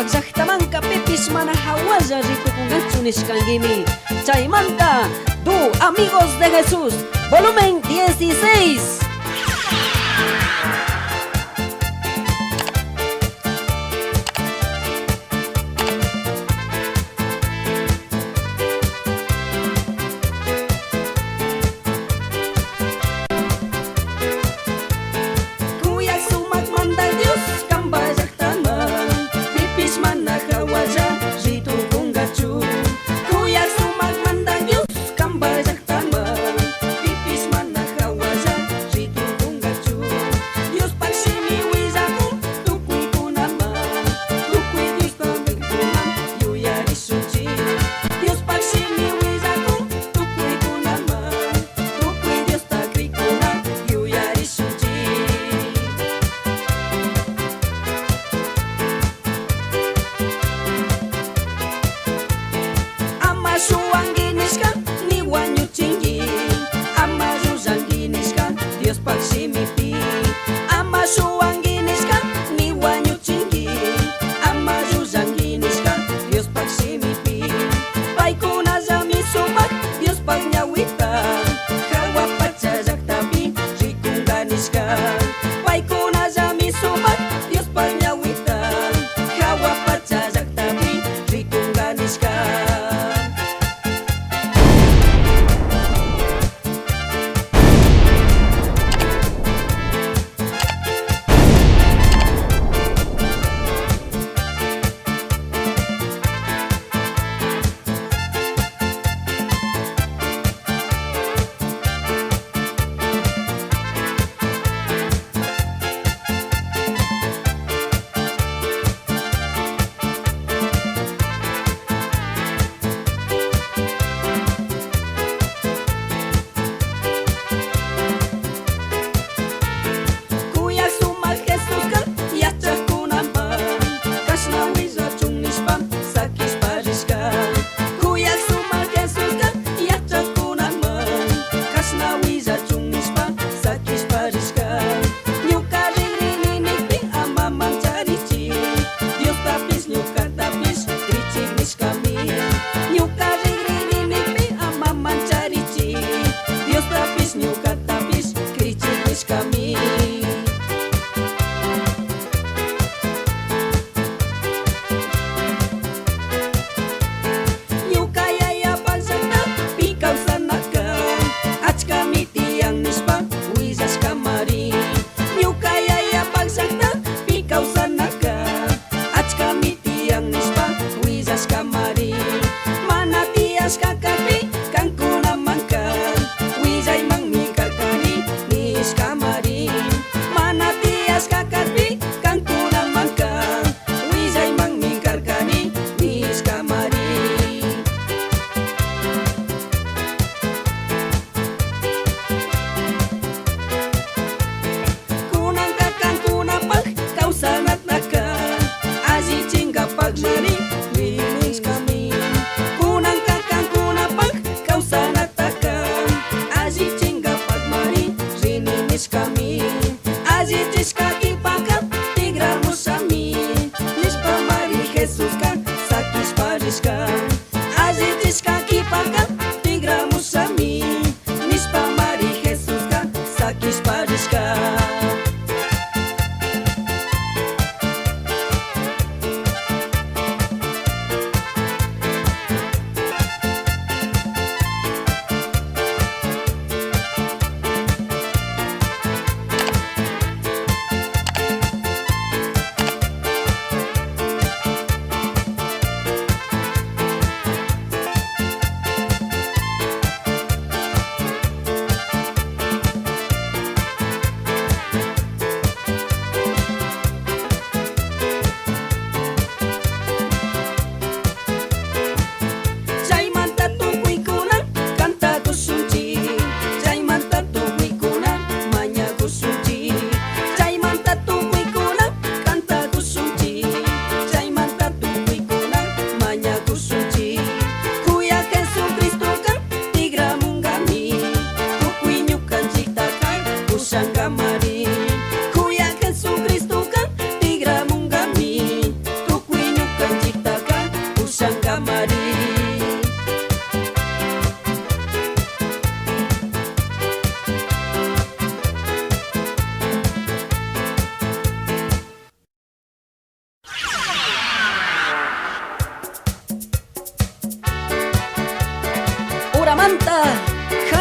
Amak llaqtamanqa pipis mana hawalla ritukunqachu nishkanguimi. Chaymanta Du Amigos de Jesús volumen 16.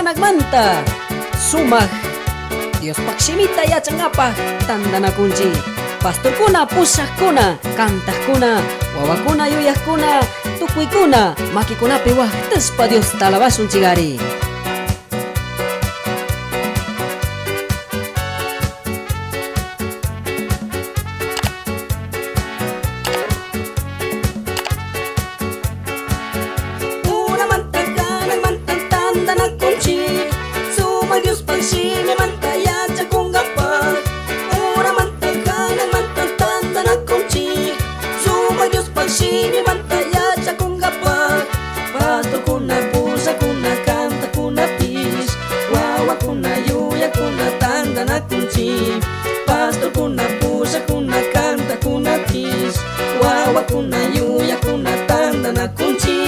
managmanta sumaq Dios pakshimita yachangapaj tandanakunchi pastorkuna pushaqkuna kantaqkuna wawakuna yuyaqkuna tukuykuna makikunapi waqtaspa Dios talabasunchigari. Pastor kuna pusa kuna kanta kuna pis wawa kuna yuya kuna tanda na kunci.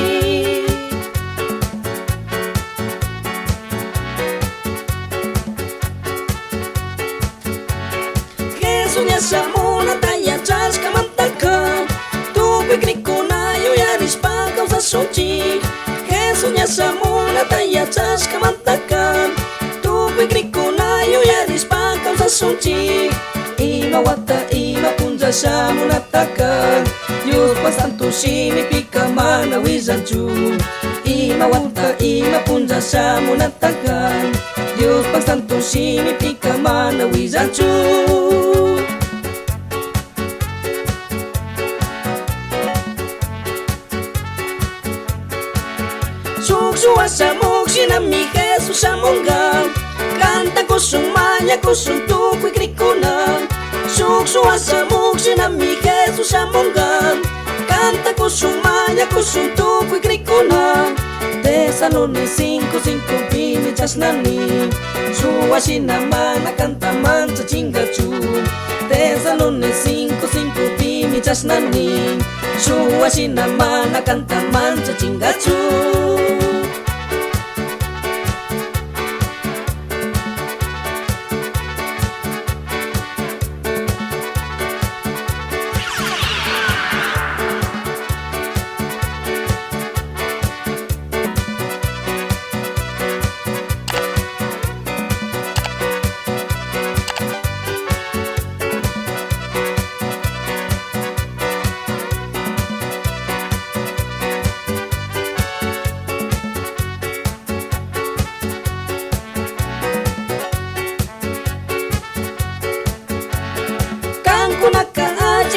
Jesús ya samuna taya chaska mantaka tu piknik kuna yuya rispa causa sochi. Jesús ya samuna taya chaska mantaka tu piknik kuna yuya rispa causa sochi. Ima wata ima punja shamunataka Dios pa santo shimi pika mana wizanchu. Ima wata ima punja shamunataka Dios pa santo shimi pika mana wizanchu. Suksua samuk sinami Jesus samunga Kanta kusung maya kusung tukwi krikuna Suksua samuk sinami Jesus samunga Kanta kusung maya kusung tukwi krikuna Tesalone 5:5 pimi chasnani Suwa sinamana kanta mancha chingachu Tesalone 5:5 pimi chasnani Suwa sinamana kanta mancha chingachu.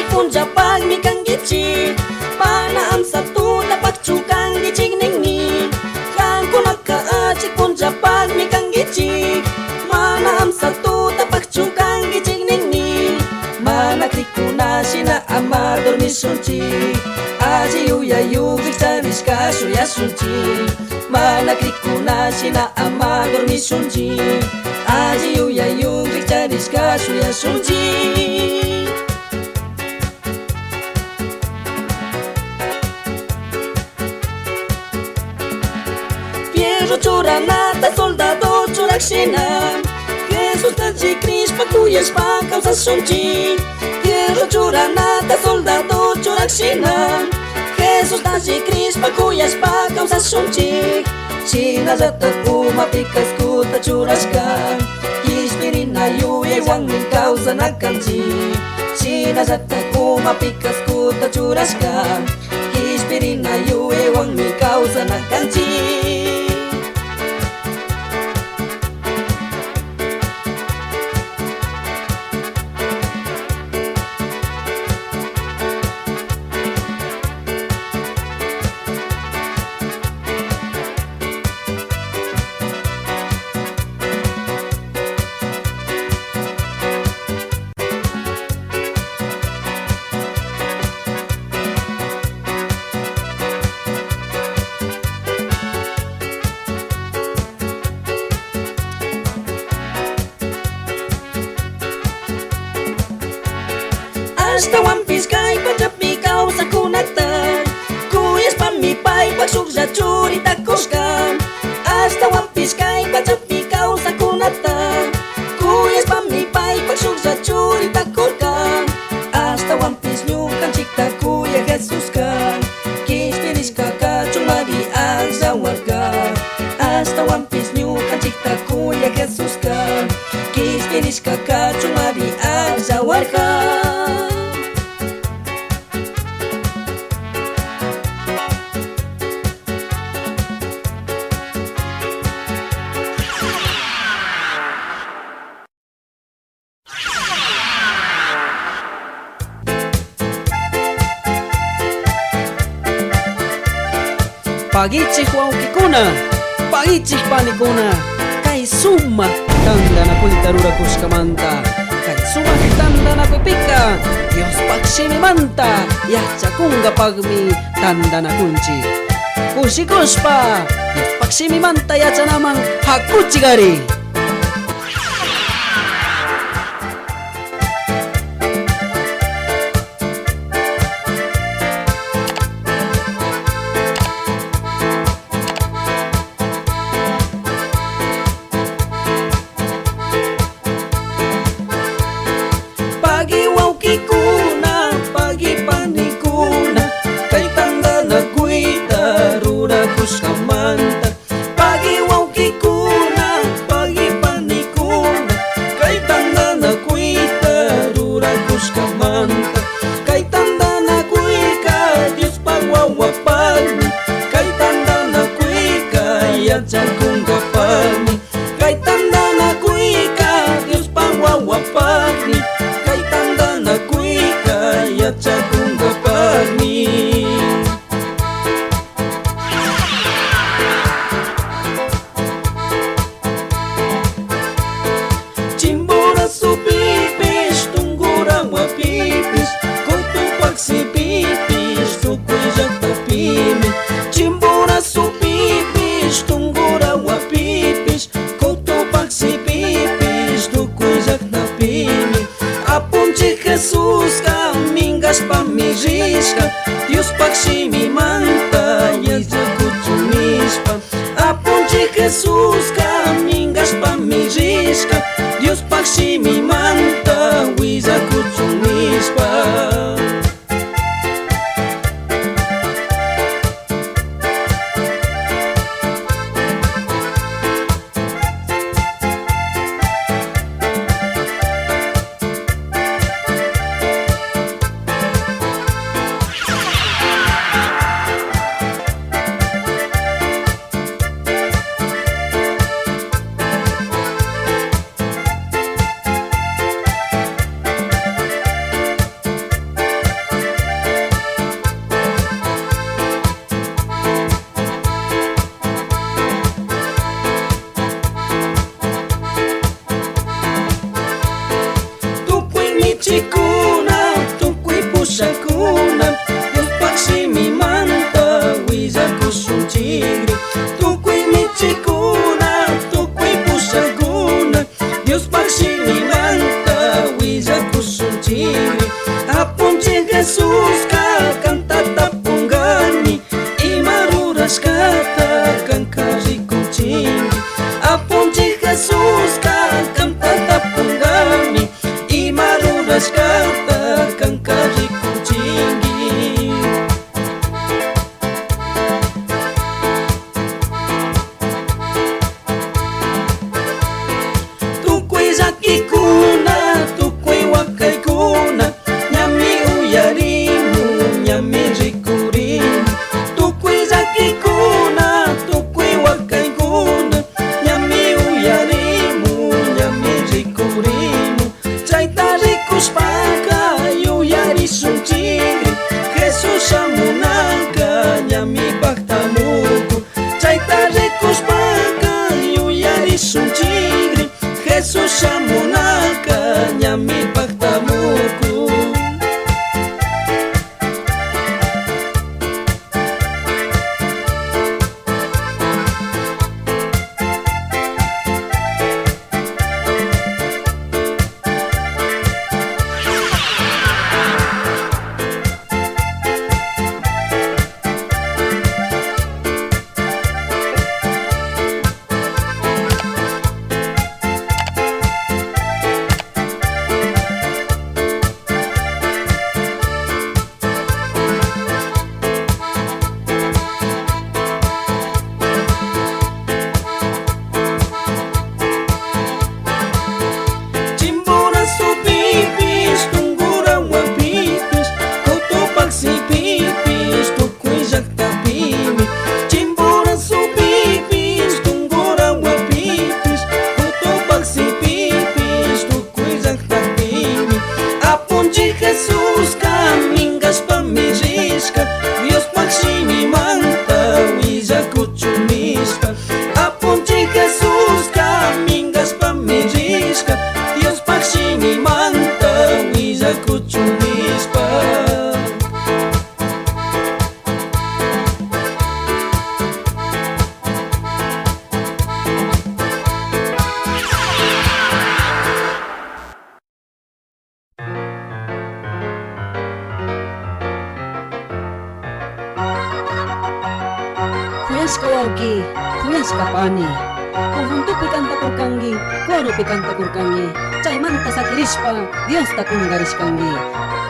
Punja pag mi kang gichi Mana am satu tapak cukang gicing ningni Kang kunaka aci punja pag mi kang gichi Mana am satu tapak cukang gicing ningni Mana krikuna sina amador mi sunci Aji yuya yugik charis kasu ya sunci Mana krikuna sina amador mi sunci Aji yuya yugik charis kasu ya sunci. Churanata soldado churaxina Jesús tachi crispa cuyas pa causa sunchi. Hierro churanata soldado churaxina Jesús tachi crispa cuyas pa causa sunchi. China rata uma picas kuta churasca Kispirina yuye wang min causa nakanchi. China rata uma picas kuta churasca Kispirina yuye wang min causa nakanchi. Hasta wampis kay pajapi kau sa kunata Kuyas pamipay pagsug sa churi takoska Hasta wampis kay pajapi kau sa kunata Kuyas pamipay pagsug sa churi takoska Hasta wampis nyukan cikta kuya Jesus ka Kispiris ka kachumagi ang sa warga Hasta wampis nyukan pagichik wawkikuna, pagichik panikuna, kay sumak tandanakuita rurakushkamanta, kay sumak tandanakupika Dios pakshimimanta yachakunkapakmi tandanakunchik. Kushikushpa Dios pakshimimanta yachanaman hakuchikari. Pagi wawkikuna, pagi panikuna, kay tandanakuita rurakushkamanta. Pagi wawkikuna, pagi panikuna, kay tandanakuita rurakushkamanta. Kay tandanakuika Dios pagwawapagmi, kay tandanakuika yachakunkapagmi, kay tandanakuika Dios pagwawapagmi, kay tandanakuika yachakunkapagmi. Chimbura supipis, tunggura wapipis, kutupak si pipis, tukuyak tapimi. Chimbura supipis, tunggura wapipis, kutupak si pipis, tukuyak tapimi. Apunchi Jesus kamingas pamirishka, Dios pakshimimanta yachakuchunispa. Apunchi Jesus kamingas pamirishka, Dios pakshimimanta willakuchunispa. kuchunispa. Kuyas kawauki, kuyas kapani. Conjunto pikanta kurkangi, koro pikanta kurkangi. Chay manta sakirispa, Dios ta kungaris kangi.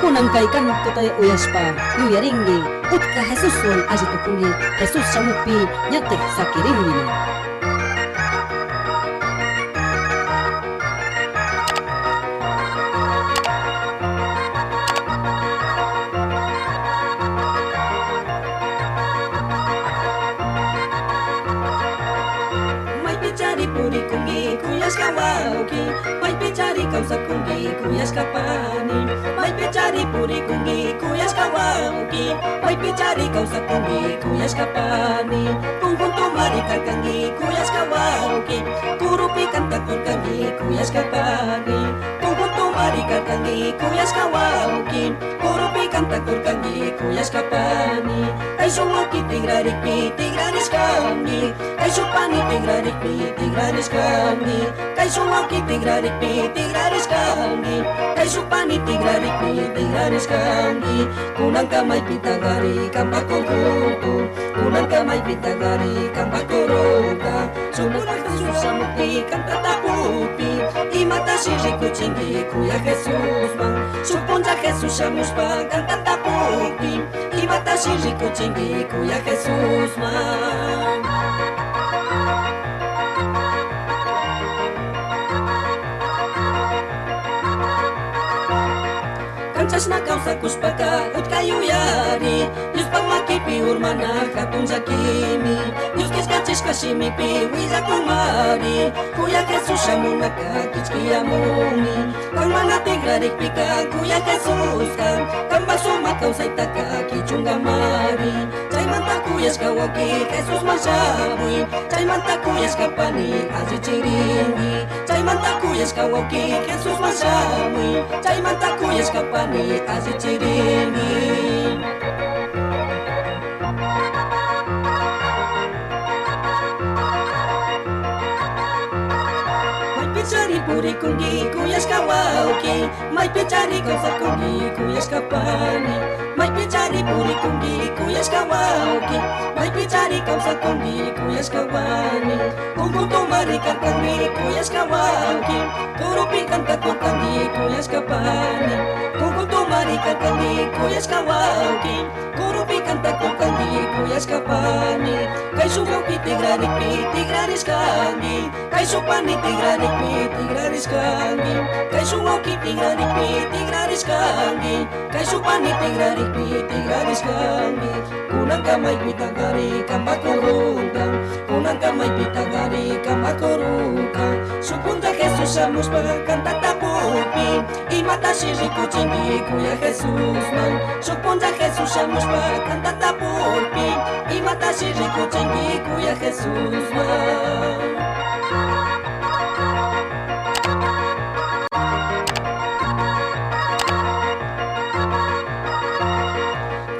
Kunang kay kanto tayo uyaspa, yuyaringi. Utka Jesus wal ajitukungi, Jesus samupi, nyate sakiringi. Puri kungi kuyas kawauki, may pichari kausa kungi kuyas kapani. May pichari puri kungi kuyas kawauki, may pichari kausa kungi kuyas kapani. Conjunto maricar kangi kuyas kawauki, kurupi kanta kurkangi kuyas kapani. Conjunto maricar kangi kuyas kawauki, kurupi kanta kurkangi kuyas kapani. Ay sumauki tigrarikpi tigraris kangi, ay supani tigrarikpi tigraris kangi, kay sumauki tigrarikpi tigraris kangi, kay supani tigrarikpi tigraris kangi. Kunang kamay pitagari kamba konjunto, kunang kamay pitagari kamba koroka. Sumunod ka susamukti kanta tapupi, imata siri kuchingi kuya Jesus man. Suponja Jesus samuspa kanta tapupi, imata siri kuchingi kuya Jesus man. Kansas na kausa kuspaka ut kayu yari, Dios pamakipi urmana katun zakimi, Dios kiskachis kasimi pi wiza kumari, kuya Jesus shamunaka kichki amuni, kang mana tigrarik pika kuya Jesus kan, kang basuma kausa itaka kichunga mari, chay manta kuyas kawaki Jesus masabui, chay manta kuyas kapani azi chiringi, chay manta kuyas kawaki Jesus masabui, chay manta kuyas kapani azi chiringi. Pichari puri kungi kuyas kawauki, may pichari kausa kungi kuyas kapani. May pichari puri kungi kuyas kawauki, may pichari kausa kungi kuyas kawani. Conjunto maricar kangi kuyas kawauki, kurupi kanta kurkangi kuyas kapani. Conjunto maricar kangi kuyas kawauki, kurupi kanta kurkangi kuyas kapani. Kay sumauki tigrarikpi tigraris kangi, kay supani tigrarikpi tigraris kangi, kay sumauki tigrarikpi tigraris kangi, kay supani tigrarikpi tigraris kangi. Kunang kamay pitagari kamba korunta, kunang kamay pitagari kamba korunta. Supunta Jesus samuspa kanta tapupi, imata siri kuchingi kuya Jesus man. Supunta Jesus samuspa kanta tapupi, imata siri kuchingi kuya Jesus man.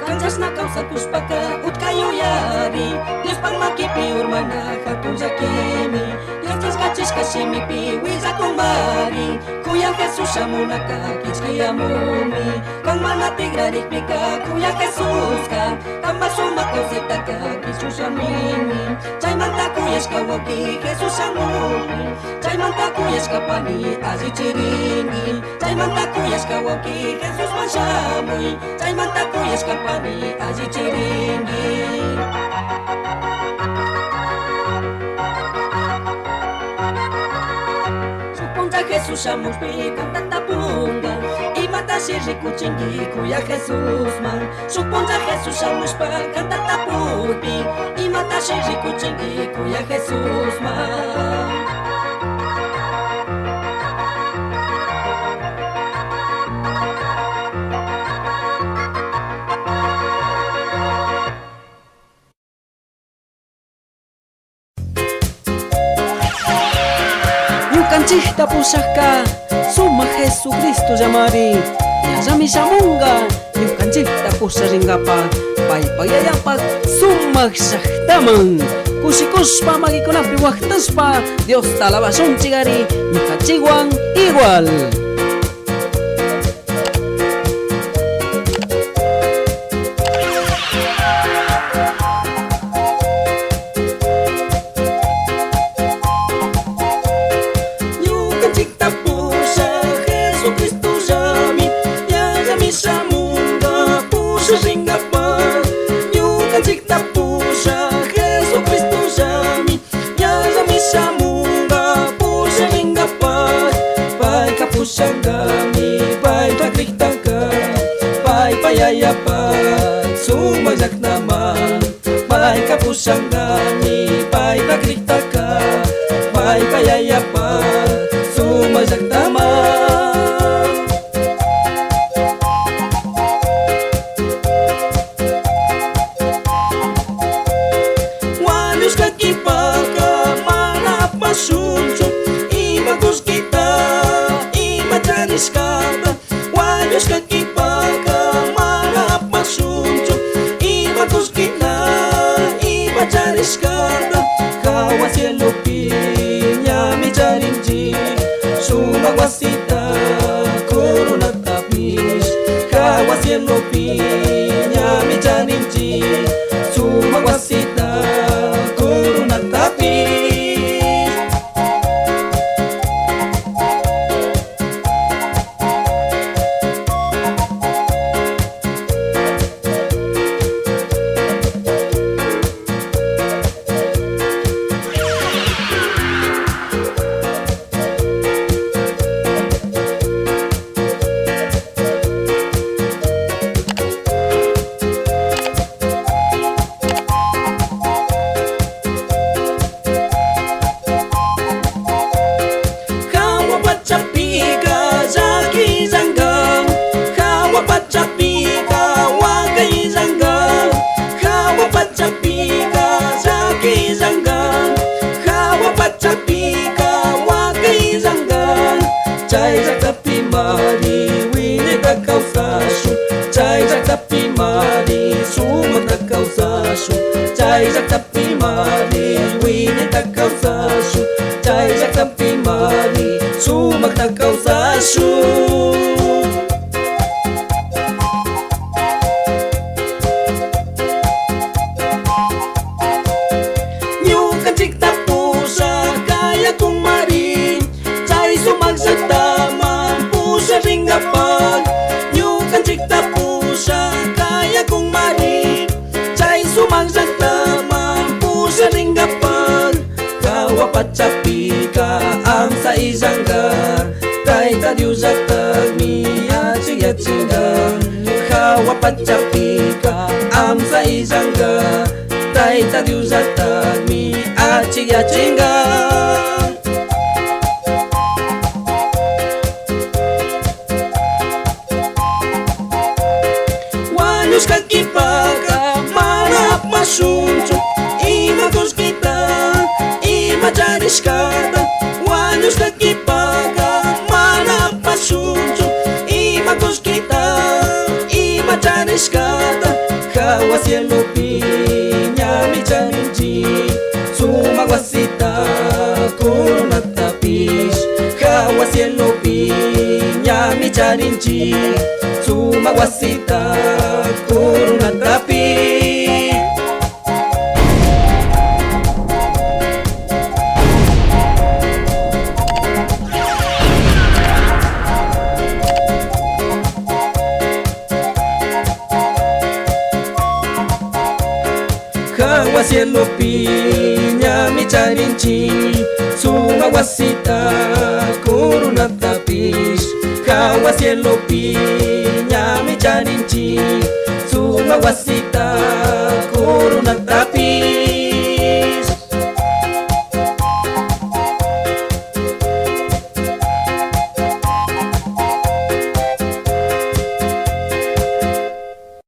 Kansas na kausa kuspaka ut kayu yari, Dios pamakipi urmana katun zakimi, Dios kiskachis kasimi pi wiza kumari, kuya Jesus samunaka kichki amuni, kang mana tigrarik pika kuya Jesus kan, kang basuma kausetaka Jesus amini, chay manta kuyas kawaki Jesus amuni, chay manta kuyas kapani azi chiringi, chay manta kuyas kawaki Jesus masamui, chay manta kuyas kapani azi chiringi. Supunta Jesus samuspi kanta tapunga, imata siri kuchingi kuya Jesus man. Supunta Jesus samuspa kanta tapupi, imata siri kuchingi kuya Jesus man. Yukanchihta pusaka, suma Jesucristo llamari. Yasami shamunga ñukanchikta pusharinkapa paypa yayapak sumak llaqtaman kushikushpa makikunapi waqtashpa Diosta alabashunchikari ñukanchikwan igual. Sumagsak naman, may kapusyangani, may nagriktaka, may payayapan, sumagsak naman. Walos kakipaka, manap masunso, imagus kita, imadanis ka ba? Walos kakipaka, manap masunso, imagus kita, imadanis ka ba? Kawas yelupinya, mijarinji, sumagwasita, kurunat tapis. Kawas yelupinya, mijarinji, sumagwasita, kurunat tapis. Cai ra tapi mari wini da kau sasu, cai ra tapi mari sumak da kau sasu, cai ra tapi mari wini da kau sasu, cai ra tapi mari sumak da kau sasu. Nyukan cik tapusa kaya kung mari, cai sumagsak kapag nyukan cik tapusa kaya kung mari, cai sumagsak mampu sering kapag kawapat capi ka ang sa isangga tay tadiusak tagmiya ciya cinggang kawapat capi ka ang sa isangga tay tadiusak tagmiya ciya cinggang. Walos kakipaka, manap masunso, imagus kita, imadanis kada. Walos kakipaka, manap masunso, imagus kita, imadanis kada. Kawas yelupinya mijaninji, sumagwasita, kurunat tapis. Kawas yelupinya mijaninji, sumagwasita, kurunat tapis. Kawas yelupinya mijarinci, sumagwasita, kurunat tapis. Kawas yelupinya mijarinci, sumagwasita, kurunat tapis.